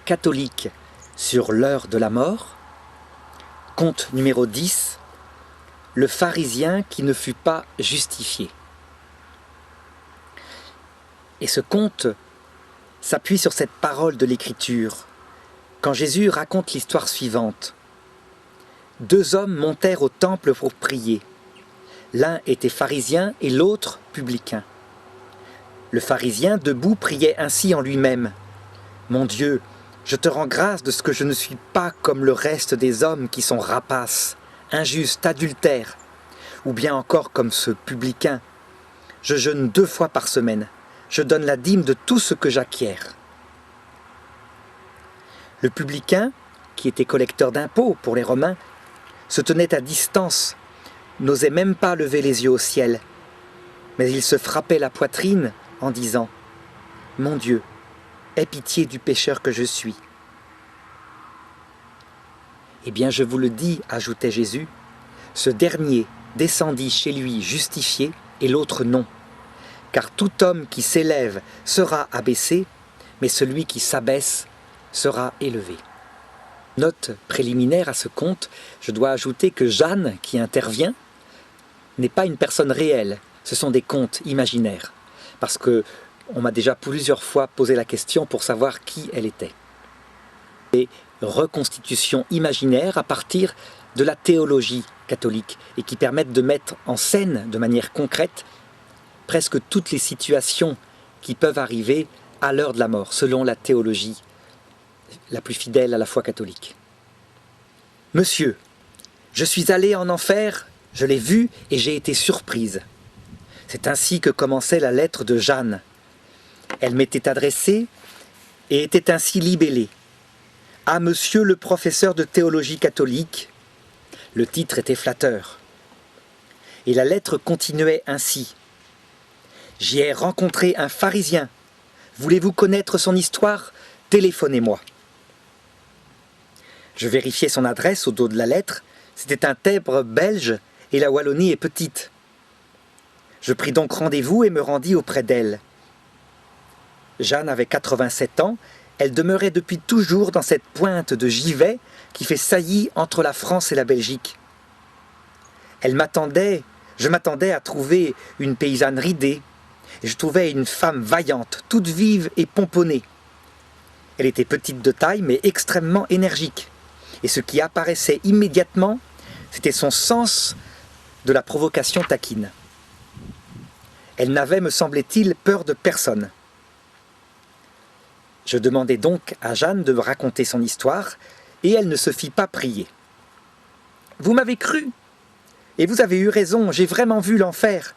catholique sur l'heure de la mort. Conte numéro 10, le pharisien qui ne fut pas justifié. Et ce conte s'appuie sur cette parole de l'Écriture, quand Jésus raconte l'histoire suivante. 2 hommes montèrent au temple pour prier. L'un était pharisien et l'autre publicain. Le pharisien, debout, priait ainsi en lui-même. « Mon Dieu, je te rends grâce de ce que je ne suis pas comme le reste des hommes qui sont rapaces, injustes, adultères, ou bien encore comme ce publicain. Je jeûne 2 fois par semaine. Je donne la dîme de tout ce que j'acquiers. » Le publicain, qui était collecteur d'impôts pour les Romains, se tenait à distance, n'osait même pas lever les yeux au ciel, mais il se frappait la poitrine en disant « Mon Dieu, aie pitié du pécheur que je suis. » « Eh bien, je vous le dis, ajoutait Jésus, ce dernier descendit chez lui justifié et l'autre non. Car tout homme qui s'élève sera abaissé, mais celui qui s'abaisse sera élevé. » Note préliminaire à ce conte, je dois ajouter que Jeanne, qui intervient, n'est pas une personne réelle, ce sont des contes imaginaires. Parce que on m'a déjà plusieurs fois posé la question pour savoir qui elle était. Et reconstitution imaginaire à partir de la théologie catholique et qui permettent de mettre en scène de manière concrète presque toutes les situations qui peuvent arriver à l'heure de la mort, selon la théologie la plus fidèle à la foi catholique. « Monsieur, je suis allé en enfer, je l'ai vu et j'ai été surprise. » C'est ainsi que commençait la lettre de Jeanne. Elle m'était adressée et était ainsi libellée. « À monsieur le professeur de théologie catholique », le titre était flatteur. Et la lettre continuait ainsi. « J'y ai rencontré un pharisien. Voulez-vous connaître son histoire ? Téléphonez-moi. » Je vérifiai son adresse au dos de la lettre. C'était un Tèbres belge et la Wallonie est petite. Je pris donc rendez-vous et me rendis auprès d'elle. Jeanne avait 87 ans. Elle demeurait depuis toujours dans cette pointe de Givet qui fait saillie entre la France et la Belgique. Je m'attendais à trouver une paysanne ridée. Et je trouvais une femme vaillante, toute vive et pomponnée. Elle était petite de taille mais extrêmement énergique. Et ce qui apparaissait immédiatement, c'était son sens de la provocation taquine. Elle n'avait, me semblait-il, peur de personne. Je demandai donc à Jeanne de me raconter son histoire, et elle ne se fit pas prier. « Vous m'avez cru, et vous avez eu raison, j'ai vraiment vu l'enfer,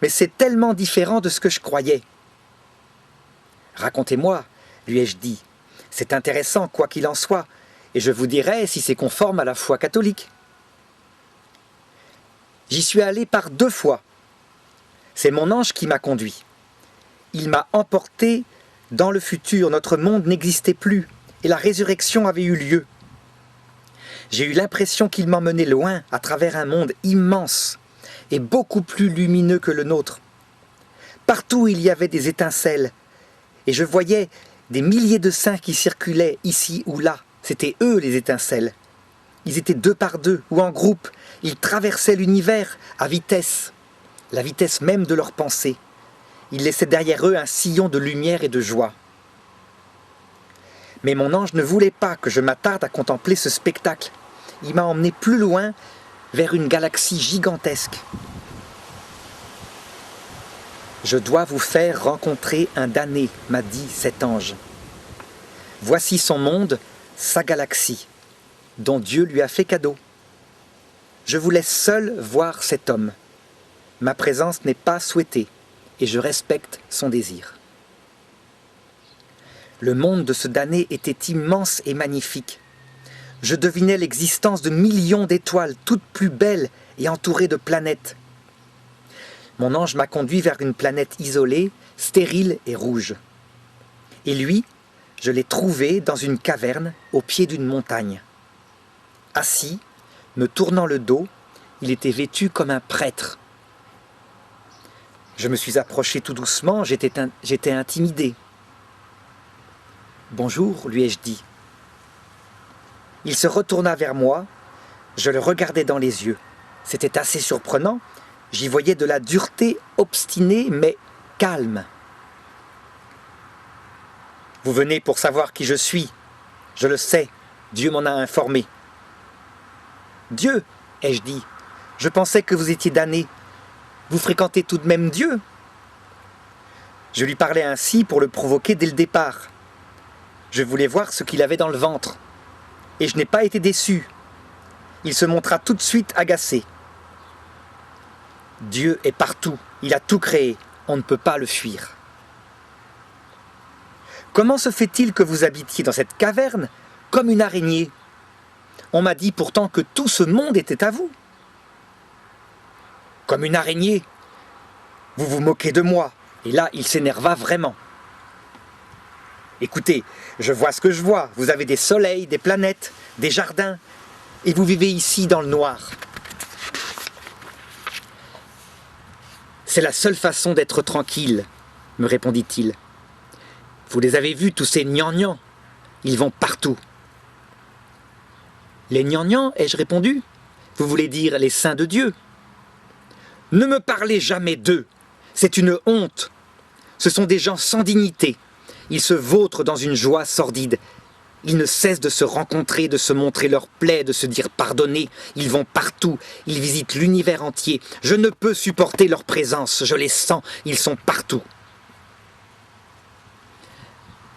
mais c'est tellement différent de ce que je croyais. »« Racontez-moi, lui ai-je dit, c'est intéressant quoi qu'il en soit, et je vous dirai si c'est conforme à la foi catholique. » J'y suis allé par 2 fois. C'est mon ange qui m'a conduit. Il m'a emporté dans le futur, notre monde n'existait plus, et la résurrection avait eu lieu. J'ai eu l'impression qu'il m'emmenait loin, à travers un monde immense, et beaucoup plus lumineux que le nôtre. Partout il y avait des étincelles, et je voyais des milliers de saints qui circulaient ici ou là. C'était eux les étincelles. Ils étaient 2 par 2 ou en groupe. Ils traversaient l'univers à vitesse, la vitesse même de leurs pensées. Ils laissaient derrière eux un sillon de lumière et de joie. Mais mon ange ne voulait pas que je m'attarde à contempler ce spectacle. Il m'a emmené plus loin, vers une galaxie gigantesque. « Je dois vous faire rencontrer un damné, m'a dit cet ange. Voici son monde, sa galaxie, dont Dieu lui a fait cadeau. Je vous laisse seul voir cet homme. Ma présence n'est pas souhaitée, et je respecte son désir. » Le monde de ce damné était immense et magnifique. Je devinais l'existence de millions d'étoiles, toutes plus belles et entourées de planètes. Mon ange m'a conduit vers une planète isolée, stérile et rouge. Et lui, je l'ai trouvé dans une caverne au pied d'une montagne. Assis, me tournant le dos, il était vêtu comme un prêtre. Je me suis approché tout doucement, j'étais intimidé. Bonjour, lui ai-je dit. Il se retourna vers moi, je le regardais dans les yeux. C'était assez surprenant, j'y voyais de la dureté obstinée mais calme. Vous venez pour savoir qui je suis. Je le sais, Dieu m'en a informé. Dieu, ai-je dit, je pensais que vous étiez damné. Vous fréquentez tout de même Dieu? Je lui parlais ainsi pour le provoquer dès le départ. Je voulais voir ce qu'il avait dans le ventre. Et je n'ai pas été déçu. Il se montra tout de suite agacé. Dieu est partout, il a tout créé, on ne peut pas le fuir. Comment se fait-il que vous habitiez dans cette caverne comme une araignée? On m'a dit pourtant que tout ce monde était à vous. Comme une araignée? Vous vous moquez de moi. Et là, il s'énerva vraiment. Écoutez, je vois ce que je vois. Vous avez des soleils, des planètes, des jardins. Et vous vivez ici dans le noir. C'est la seule façon d'être tranquille, me répondit-il. Vous les avez vus, tous ces gnangnans. Ils vont partout. Les gnangnans, ai-je répondu? Vous voulez dire les saints de Dieu? Ne me parlez jamais d'eux. C'est une honte. Ce sont des gens sans dignité. Ils se vautrent dans une joie sordide. Ils ne cessent de se rencontrer, de se montrer leurs plaies, de se dire pardonner. Ils vont partout. Ils visitent l'univers entier. Je ne peux supporter leur présence. Je les sens. Ils sont partout.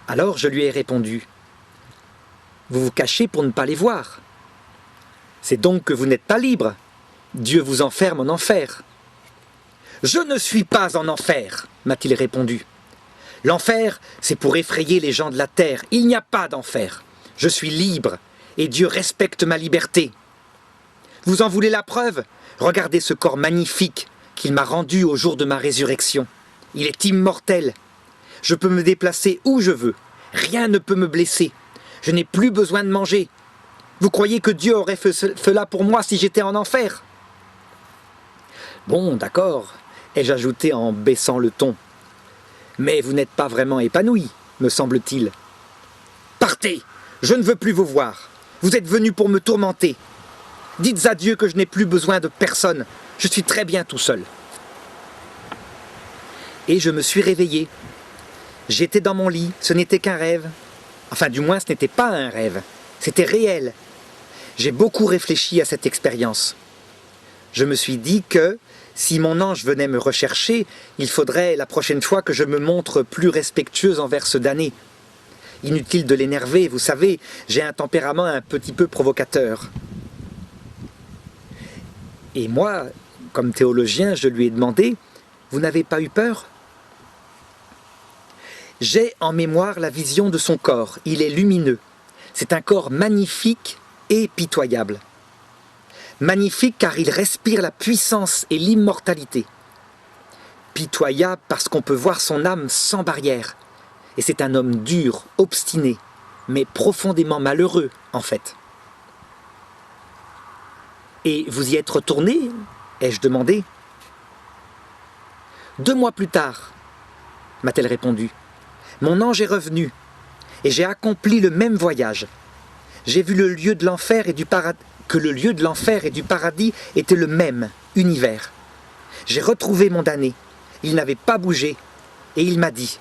Alors je lui ai répondu. Vous vous cachez pour ne pas les voir. C'est donc que vous n'êtes pas libre. Dieu vous enferme en enfer. Je ne suis pas en enfer, m'a-t-il répondu. L'enfer, c'est pour effrayer les gens de la terre. Il n'y a pas d'enfer. Je suis libre et Dieu respecte ma liberté. Vous en voulez la preuve? Regardez ce corps magnifique qu'il m'a rendu au jour de ma résurrection. Il est immortel. Je peux me déplacer où je veux. Rien ne peut me blesser. Je n'ai plus besoin de manger. Vous croyez que Dieu aurait fait cela pour moi si j'étais en enfer? Bon, d'accord, ai-je ajouté en baissant le ton. Mais vous n'êtes pas vraiment épanoui, me semble-t-il. Partez, je ne veux plus vous voir. Vous êtes venu pour me tourmenter. Dites à Dieu que je n'ai plus besoin de personne. Je suis très bien tout seul. Et je me suis réveillé. J'étais dans mon lit, ce n'était qu'un rêve. Enfin, du moins, ce n'était pas un rêve. C'était réel. J'ai beaucoup réfléchi à cette expérience. Je me suis dit que, si mon ange venait me rechercher, il faudrait la prochaine fois que je me montre plus respectueuse envers ce damné. Inutile de l'énerver, vous savez, j'ai un tempérament un petit peu provocateur. Et moi, comme théologien, je lui ai demandé, « Vous n'avez pas eu peur ?» J'ai en mémoire la vision de son corps, il est lumineux. C'est un corps magnifique et pitoyable. Magnifique car il respire la puissance et l'immortalité. Pitoyable parce qu'on peut voir son âme sans barrière. Et c'est un homme dur, obstiné, mais profondément malheureux en fait. Et vous y êtes retourné? Ai-je demandé. 2 mois plus tard, m'a-t-elle répondu. Mon ange est revenu et j'ai accompli le même voyage. J'ai vu le lieu de l'enfer et du paradis, que le lieu de l'enfer et du paradis était le même univers. J'ai retrouvé mon damné. Il n'avait pas bougé et il m'a dit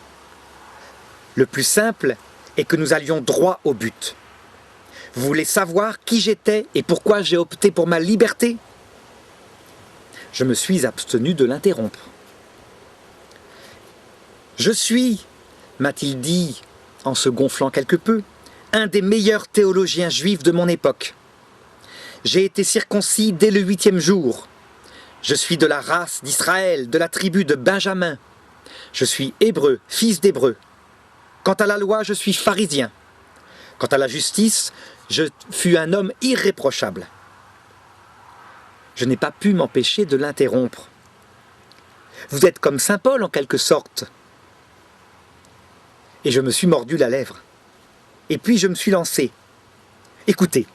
« Le plus simple est que nous allions droit au but. Vous voulez savoir qui j'étais et pourquoi j'ai opté pour ma liberté ?» Je me suis abstenu de l'interrompre. « Je suis, m'a-t-il dit, en se gonflant quelque peu, un des meilleurs théologiens juifs de mon époque. J'ai été circoncis dès le 8e jour. Je suis de la race d'Israël, de la tribu de Benjamin. Je suis hébreu, fils d'hébreu. Quant à la loi, je suis pharisien. Quant à la justice, je fus un homme irréprochable. » Je n'ai pas pu m'empêcher de l'interrompre. « Vous êtes comme saint Paul en quelque sorte. » Et je me suis mordu la lèvre. Et puis je me suis lancé. « Écoutez,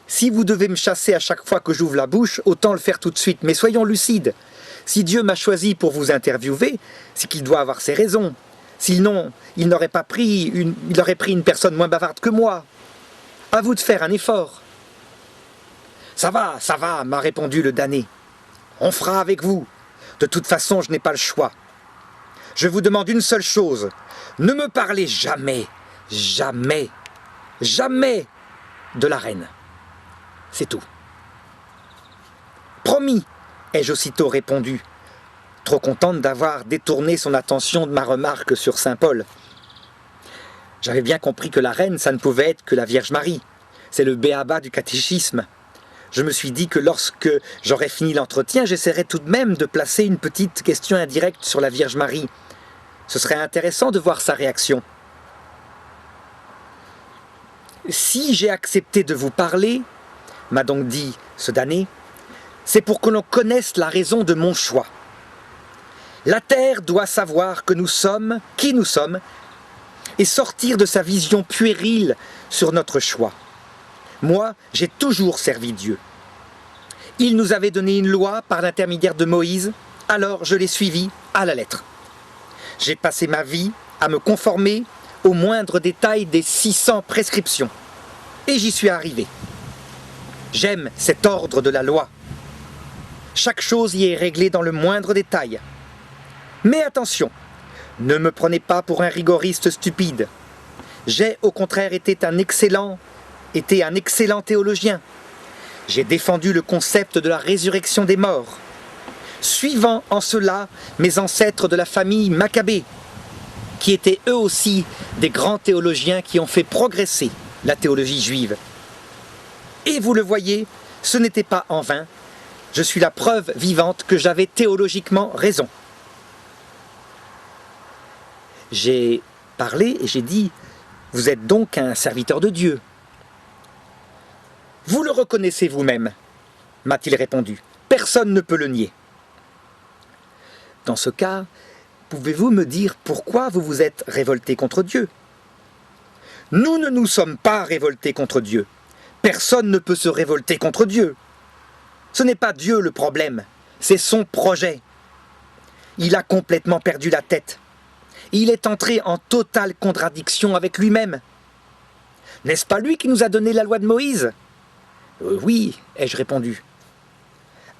si vous devez me chasser à chaque fois que j'ouvre la bouche, autant le faire tout de suite. Mais soyons lucides. Si Dieu m'a choisi pour vous interviewer, c'est qu'il doit avoir ses raisons. Sinon, il aurait pris une personne moins bavarde que moi. À vous de faire un effort. Ça va, m'a répondu le damné. On fera avec vous. De toute façon, je n'ai pas le choix. Je vous demande une seule chose. Ne me parlez jamais, jamais, jamais de la reine. C'est tout. Promis, ai-je aussitôt répondu, trop contente d'avoir détourné son attention de ma remarque sur saint Paul. J'avais bien compris que la reine, ça ne pouvait être que la Vierge Marie. C'est le b.a.-ba du catéchisme. Je me suis dit que lorsque j'aurais fini l'entretien, j'essaierais tout de même de placer une petite question indirecte sur la Vierge Marie. Ce serait intéressant de voir sa réaction. Si j'ai accepté de vous parler, m'a donc dit ce damné, c'est pour que l'on connaisse la raison de mon choix. La terre doit savoir que nous sommes qui nous sommes et sortir de sa vision puérile sur notre choix. Moi, j'ai toujours servi Dieu. Il nous avait donné une loi par l'intermédiaire de Moïse, alors je l'ai suivie à la lettre. J'ai passé ma vie à me conformer au moindre détail des 600 prescriptions. Et j'y suis arrivé. J'aime cet ordre de la loi. Chaque chose y est réglée dans le moindre détail. Mais attention, ne me prenez pas pour un rigoriste stupide. J'ai au contraire été un excellent théologien. J'ai défendu le concept de la résurrection des morts, suivant en cela mes ancêtres de la famille Maccabée, qui étaient eux aussi des grands théologiens qui ont fait progresser la théologie juive. Et vous le voyez, ce n'était pas en vain. Je suis la preuve vivante que j'avais théologiquement raison. J'ai parlé et j'ai dit « Vous êtes donc un serviteur de Dieu ». « Vous le reconnaissez vous-même » m'a-t-il répondu. « Personne ne peut le nier. » Dans ce cas, pouvez-vous me dire pourquoi vous vous êtes révolté contre Dieu? Nous ne nous sommes pas révoltés contre Dieu. Personne ne peut se révolter contre Dieu. Ce n'est pas Dieu le problème, c'est son projet. Il a complètement perdu la tête. Il est entré en totale contradiction avec lui-même. N'est-ce pas lui qui nous a donné la loi de Moïse ? Oui, ai-je répondu.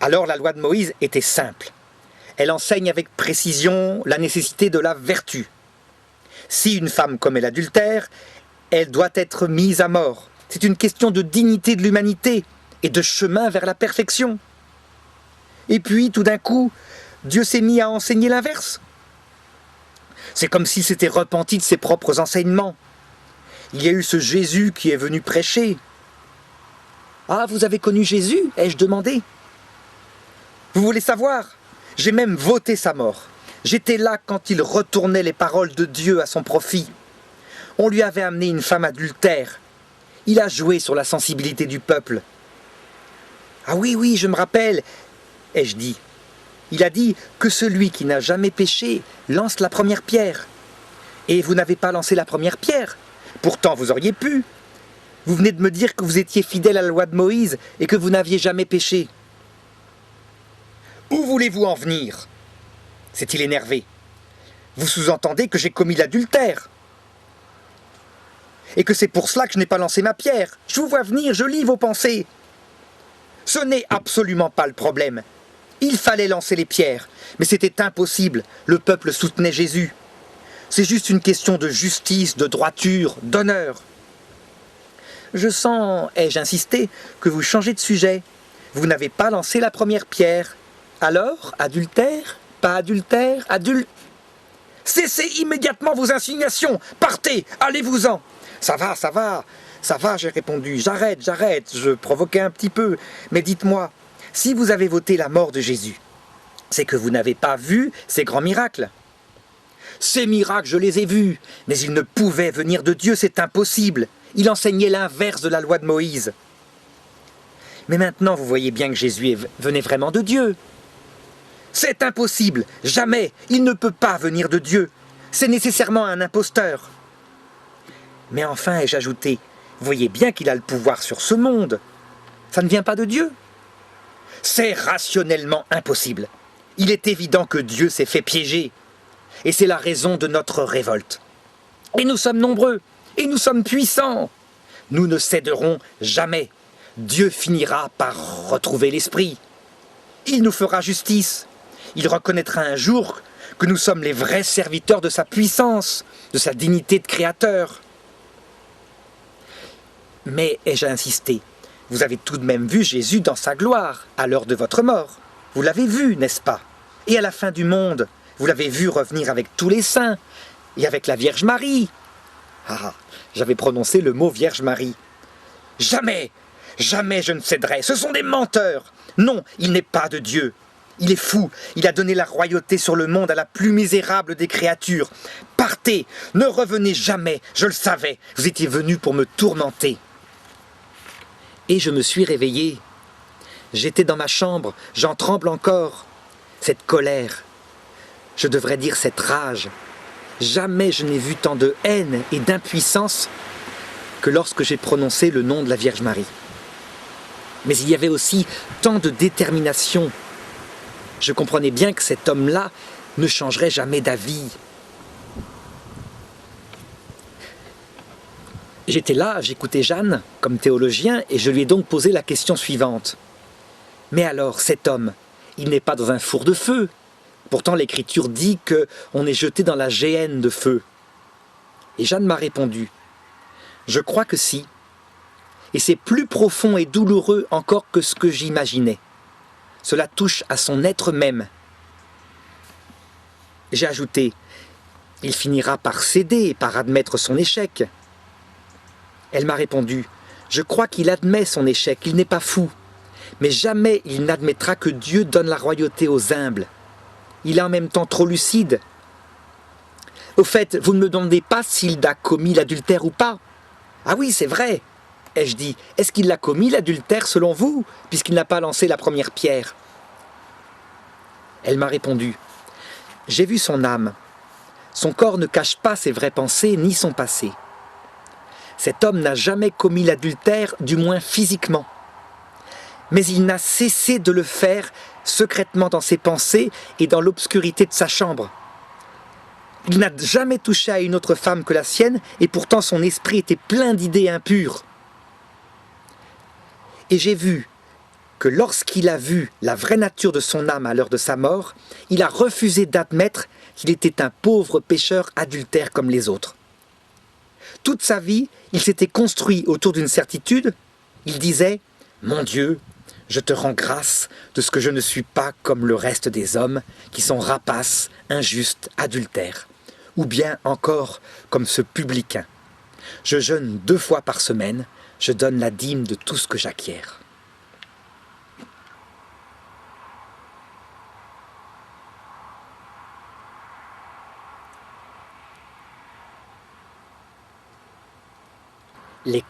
Alors la loi de Moïse était simple. Elle enseigne avec précision la nécessité de la vertu. Si une femme commet l'adultère, elle doit être mise à mort. C'est une question de dignité de l'humanité et de chemin vers la perfection. Et puis, tout d'un coup, Dieu s'est mis à enseigner l'inverse. C'est comme s'il s'était repenti de ses propres enseignements. Il y a eu ce Jésus qui est venu prêcher. « Ah, vous avez connu Jésus ?» ai-je demandé. « Vous voulez savoir ? J'ai même voté sa mort. J'étais là quand il retournait les paroles de Dieu à son profit. On lui avait amené une femme adultère. Il a joué sur la sensibilité du peuple. »« Ah oui, je me rappelle, » ai-je dit. Il a dit que celui qui n'a jamais péché lance la première pierre. Et vous n'avez pas lancé la première pierre. Pourtant, vous auriez pu. Vous venez de me dire que vous étiez fidèle à la loi de Moïse et que vous n'aviez jamais péché. Où voulez-vous en venir ? S'est-il énervé. Vous sous-entendez que j'ai commis l'adultère. Et que c'est pour cela que je n'ai pas lancé ma pierre. Je vous vois venir, je lis vos pensées. Ce n'est absolument pas le problème. Il fallait lancer les pierres, mais c'était impossible. Le peuple soutenait Jésus. C'est juste une question de justice, de droiture, d'honneur. Je sens, ai-je insisté, que vous changez de sujet. Vous n'avez pas lancé la première pierre. Alors, adultère, pas adultère, Cessez immédiatement vos insignations. Partez, allez-vous-en. Ça va, j'ai répondu. J'arrête, je provoquais un petit peu. Mais dites-moi, si vous avez voté la mort de Jésus, c'est que vous n'avez pas vu ces grands miracles. Ces miracles, je les ai vus, mais ils ne pouvaient venir de Dieu, c'est impossible. Il enseignait l'inverse de la loi de Moïse. Mais maintenant, vous voyez bien que Jésus venait vraiment de Dieu. C'est impossible, jamais, il ne peut pas venir de Dieu. C'est nécessairement un imposteur. Mais enfin, ai-je ajouté, vous voyez bien qu'il a le pouvoir sur ce monde. Ça ne vient pas de Dieu. C'est rationnellement impossible. Il est évident que Dieu s'est fait piéger. et c'est la raison de notre révolte. Et nous sommes nombreux, et nous sommes puissants. Nous ne céderons jamais. Dieu finira par retrouver l'esprit. Il nous fera justice. Il reconnaîtra un jour que nous sommes les vrais serviteurs de sa puissance, de sa dignité de créateur. Mais, ai-je insisté, vous avez tout de même vu Jésus dans sa gloire, à l'heure de votre mort. Vous l'avez vu, n'est-ce pas? Et à la fin du monde, vous l'avez vu revenir avec tous les saints, et avec la Vierge Marie. Ah, j'avais prononcé le mot Vierge Marie. Jamais, jamais je ne céderai, ce sont des menteurs. Non, il n'est pas de Dieu. Il est fou, il a donné la royauté sur le monde à la plus misérable des créatures. Partez, ne revenez jamais, je le savais, vous étiez venus pour me tourmenter. Et je me suis réveillé. J'étais dans ma chambre, j'en tremble encore. Cette colère, je devrais dire cette rage. Jamais je n'ai vu tant de haine et d'impuissance que lorsque j'ai prononcé le nom de la Vierge Marie. Mais il y avait aussi tant de détermination. Je comprenais bien que cet homme-là ne changerait jamais d'avis. J'étais là, j'écoutais Jeanne comme théologien et je lui ai donc posé la question suivante. Mais alors, cet homme, il n'est pas dans un four de feu. Pourtant, l'Écriture dit qu'on est jeté dans la géhenne de feu. Et Jeanne m'a répondu, je crois que si. Et c'est plus profond et douloureux encore que ce que j'imaginais. Cela touche à son être même. J'ai ajouté, il finira par céder, par admettre son échec. Elle m'a répondu, je crois qu'il admet son échec, il n'est pas fou. Mais jamais il n'admettra que Dieu donne la royauté aux humbles. Il est en même temps trop lucide. Au fait, vous ne me demandez pas s'il a commis l'adultère ou pas. Ah oui, c'est vrai, ai-je dit. Est-ce qu'il a commis l'adultère selon vous, puisqu'il n'a pas lancé la première pierre? Elle m'a répondu, j'ai vu son âme. Son corps ne cache pas ses vraies pensées ni son passé. Cet homme n'a jamais commis l'adultère, du moins physiquement. Mais il n'a cessé de le faire secrètement dans ses pensées et dans l'obscurité de sa chambre. Il n'a jamais touché à une autre femme que la sienne et pourtant son esprit était plein d'idées impures. Et j'ai vu que lorsqu'il a vu la vraie nature de son âme à l'heure de sa mort, il a refusé d'admettre qu'il était un pauvre pécheur adultère comme les autres. Toute sa vie, il s'était construit autour d'une certitude. Il disait « Mon Dieu, je te rends grâce de ce que je ne suis pas comme le reste des hommes qui sont rapaces, injustes, adultères, ou bien encore comme ce publicain. Je jeûne 2 fois par semaine, je donne la dîme de tout ce que j'acquiers. » Les